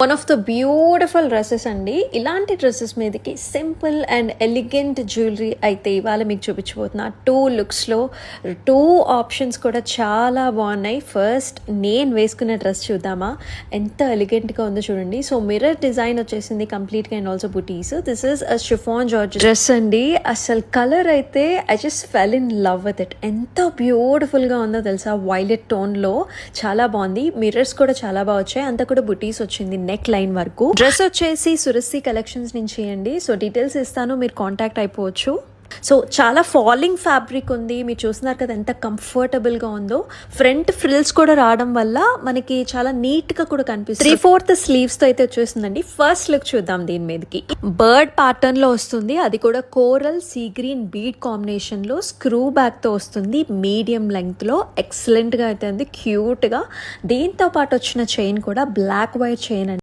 One of the beautiful dresses అండి. ఇలాంటి dresses మీదకి సింపుల్ అండ్ ఎలిగెంట్ జ్యువెలరీ అయితే ఇవాళ మీకు చూపించబోతున్నా. 2 లుక్స్లో 2 ఆప్షన్స్ కూడా చాలా బాగున్నాయి. ఫస్ట్ నేను వేసుకున్న డ్రెస్ చూద్దామా, ఎంత ఎలిగెంట్గా ఉందో చూడండి. సో మిర్రర్ డిజైన్ వచ్చేసింది కంప్లీట్గా and also buttis. This is a chiffon George dress అండి. అసలు కలర్ అయితే I just fell in love with it. ఎంత బ్యూటిఫుల్గా ఉందో తెలుసా, వైలెట్ టోన్లో చాలా బాగుంది. మిర్రర్స్ కూడా చాలా బాగా వచ్చాయి, అంతా కూడా బుటీస్ వచ్చింది నెక్ లైన్ వరకు. డ్రెస్ వచ్చేసి సురసి కలెక్షన్స్ నుంచి అండి. సో డీటెయిల్స్ ఇస్తాను, మీరు కాంటాక్ట్ అయిపోవచ్చు. సో చాలా ఫాలింగ్ ఫ్యాబ్రిక్ ఉంది, మీరు చూస్తున్నారు కదా ఎంత కంఫర్టబుల్గా ఉందో. ఫ్రంట్ ఫ్రిల్స్ కూడా రావడం వల్ల మనకి చాలా నీట్గా కూడా కనిపిస్తుంది. 3/4 స్లీవ్స్తో అయితే వచ్చేస్తుందండి. ఫస్ట్ లుక్ చూద్దాం దీని మీదకి. బర్డ్ ప్యాటర్న్లో వస్తుంది, అది కూడా కోరల్ సీ గ్రీన్ బీడ్ కాంబినేషన్లో స్క్రూ బ్యాక్తో వస్తుంది. మీడియం లెంగ్త్లో ఎక్సలెంట్గా అయితే ఉంది, క్యూట్గా. దీంతో పాటు వచ్చిన చైన్ కూడా బ్లాక్ వైట్ చైన్ అండి.